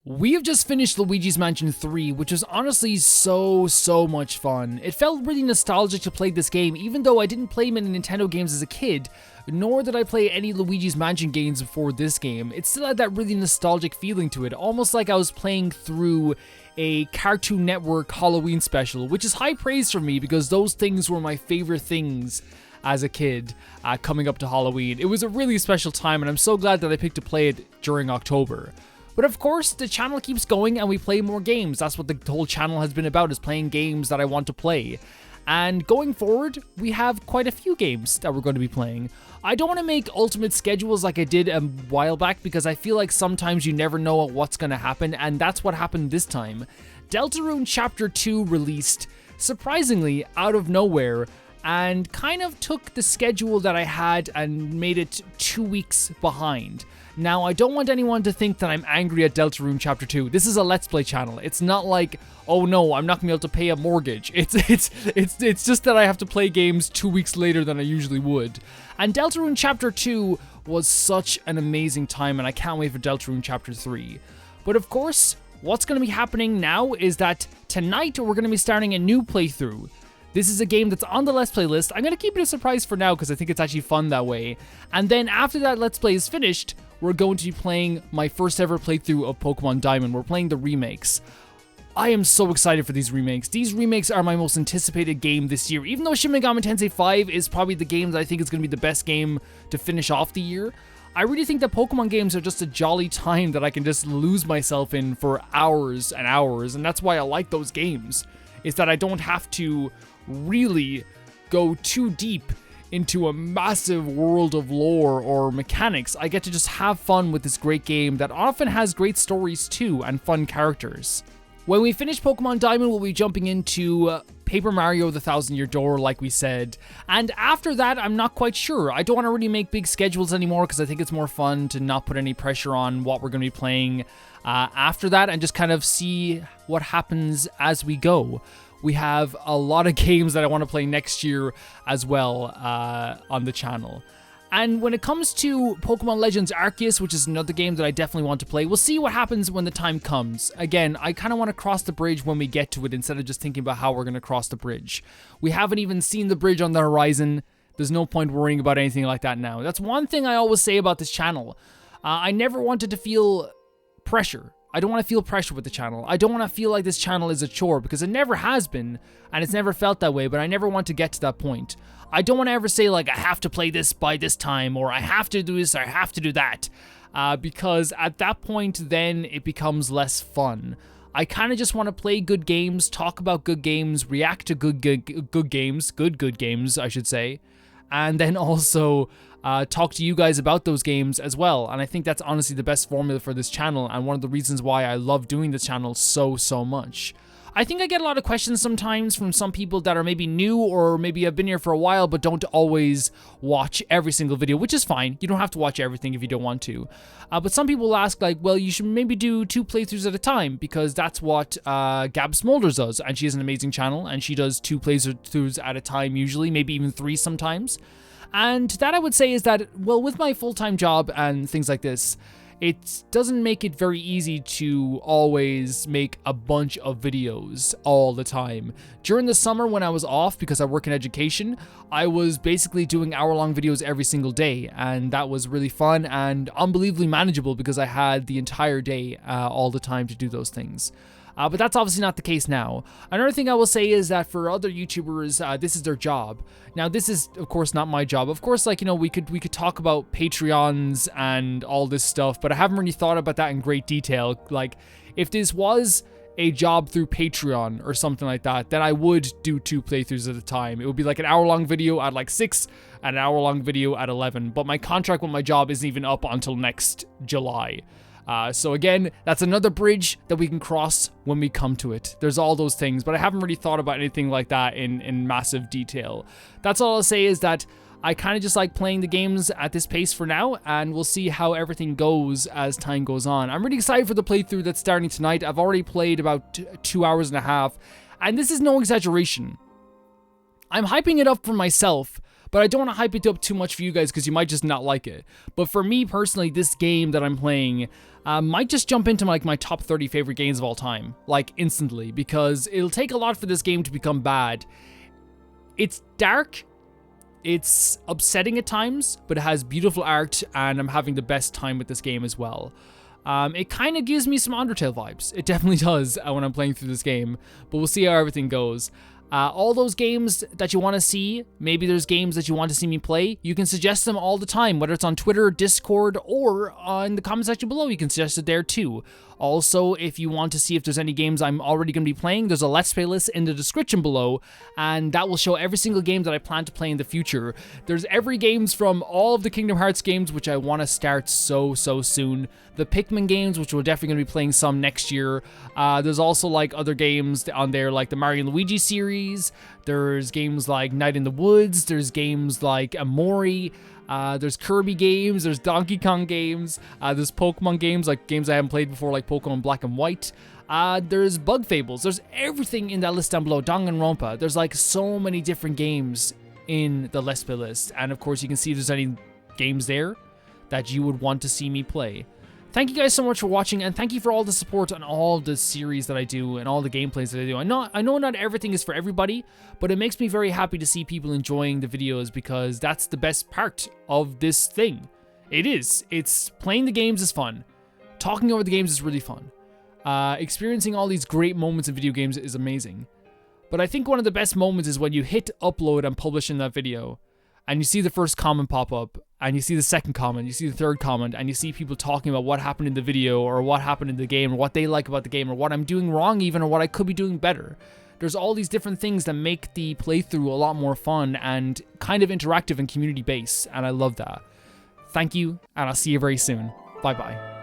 We have just finished Luigi's Mansion 3, which was honestly so much fun. It felt really nostalgic to play this game, even though I didn't play many Nintendo games as a kid, nor did I play any Luigi's Mansion games before this game. It still had that really nostalgic feeling to it, almost like I was playing through a Cartoon Network Halloween special, which is high praise for me because those things were my favorite things as a kid coming up to Halloween. It was a really special time, and I'm so glad that I picked to play it during October. But of course, the channel keeps going and we play more games. That's what the whole channel has been about, is playing games that I want to play. And going forward, we have quite a few games that we're going to be playing. I don't want to make ultimate schedules like I did a while back because I feel like sometimes you never know what's going to happen, and that's what happened this time. Deltarune Chapter 2 released, surprisingly, out of nowhere, and kind of took the schedule that I had and made it 2 weeks behind. Now, I don't want anyone to think that I'm angry at Deltarune Chapter 2. This is a Let's Play channel. It's not like, oh no, I'm not gonna be able to pay a mortgage. It's just that I have to play games 2 weeks later than I usually would. And Deltarune Chapter 2 was such an amazing time, and I can't wait for Deltarune Chapter 3. But of course, what's gonna be happening now is that tonight we're gonna be starting a new playthrough. This is a game that's on the Let's Play list. I'm going to keep it a surprise for now because I think it's actually fun that way. And then after that Let's Play is finished, we're going to be playing my first ever playthrough of Pokemon Diamond. We're playing the remakes. I am so excited for these remakes. These remakes are my most anticipated game this year. Even though Shin Megami Tensei 5 is probably the game that I think is going to be the best game to finish off the year, I really think that Pokemon games are just a jolly time that I can just lose myself in for hours and hours. And that's why I like those games, is that I don't have to really go too deep into a massive world of lore or mechanics. I get to just have fun with this great game that often has great stories too and fun characters. When we finish Pokemon Diamond, we'll be jumping into Paper Mario The Thousand Year Door, like we said. And after that, I'm not quite sure. I don't want to really make big schedules anymore because I think it's more fun to not put any pressure on what we're going to be playing after that and just kind of see what happens as we go. We have a lot of games that I want to play next year as well on the channel. And when it comes to Pokemon Legends Arceus, which is another game that I definitely want to play, we'll see what happens when the time comes. Again, I kind of want to cross the bridge when we get to it instead of just thinking about how we're going to cross the bridge. We haven't even seen the bridge on the horizon. There's no point worrying about anything like that now. That's one thing I always say about this channel. I never wanted to feel pressure. I don't want to feel pressure with the channel. I don't want to feel like this channel is a chore because it never has been, and it's never felt that way, but I never want to get to that point. I don't want to ever say like, I have to play this by this time, or I have to do this, or I have to do that, because at that point, then it becomes less fun. I kind of just want to play good games, talk about good games, react to good games, I should say, and then also talk to you guys about those games as well. And I think that's honestly the best formula for this channel and one of the reasons why I love doing this channel so much. I think I get a lot of questions sometimes from some people that are maybe new or maybe have been here for a while but don't always watch every single video, which is fine. You don't have to watch everything if you don't want to. But some people ask like, well, you should maybe do 2 playthroughs at a time because that's what Gab Smolders does. And she has an amazing channel and she does 2 playthroughs at a time usually, maybe even 3 sometimes. And that I would say is that, well, with my full-time job and things like this, it doesn't make it very easy to always make a bunch of videos all the time. During the summer when I was off, because I work in education, I was basically doing hour-long videos every single day, and that was really fun and unbelievably manageable because I had the entire day all the time to do those things. But that's obviously not the case now. Another thing I will say is that for other YouTubers, this is their job. Now, this is, of course, not my job. Of course, like, you know, we could talk about Patreons and all this stuff, but I haven't really thought about that in great detail. Like, if this was a job through Patreon or something like that, then I would do 2 playthroughs at a time. It would be like an hour-long video at like 6 and an hour-long video at 11. But my contract with my job isn't even up until next July. So again, that's another bridge that we can cross when we come to it. There's all those things, but I haven't really thought about anything like that in massive detail. That's all I'll say is that I kind of just like playing the games at this pace for now, and we'll see how everything goes as time goes on. I'm really excited for the playthrough that's starting tonight. I've already played about 2 hours and a half, and this is no exaggeration. I'm hyping it up for myself, but I don't want to hype it up too much for you guys because you might just not like it. But for me personally, this game that I'm playing might just jump into like my top 30 favorite games of all time, like instantly, because it'll take a lot for this game to become bad. It's dark, it's upsetting at times, but it has beautiful art, and I'm having the best time with this game as well. It kind of gives me some Undertale vibes. It definitely does when I'm playing through this game, but we'll see how everything goes. All those games that you want to see, maybe there's games that you want to see me play, you can suggest them all the time, whether it's on Twitter, Discord, or in the comment section below, you can suggest it there too. Also, if you want to see if there's any games I'm already going to be playing, there's a Let's Play list in the description below, and that will show every single game that I plan to play in the future. There's every games from all of the Kingdom Hearts games, which I want to start so soon. The Pikmin games, which we're definitely going to be playing some next year. There's also like other games on there, like the Mario and Luigi series. There's games like Night in the Woods. There's games like Amori. There's Kirby games, there's Donkey Kong games, there's Pokemon games, like games I haven't played before, like Pokemon Black and White. There's Bug Fables, there's everything in that list down below, Danganronpa. There's like so many different games in the Let's Play list, and of course you can see if there's any games there that you would want to see me play. Thank you guys so much for watching, and thank you for all the support on all the series that I do and all the gameplays that I do. I know not everything is for everybody, but it makes me very happy to see people enjoying the videos, because that's the best part of this thing. It is. It's playing the games is fun. Talking over the games is really fun. Experiencing all these great moments in video games is amazing. But I think one of the best moments is when you hit upload and publish in that video, and you see the first comment pop up, and you see the second comment, you see the third comment, and you see people talking about what happened in the video, or what happened in the game, or what they like about the game, or what I'm doing wrong even, or what I could be doing better. There's all these different things that make the playthrough a lot more fun and kind of interactive and community-based, and I love that. Thank you, and I'll see you very soon. Bye-bye.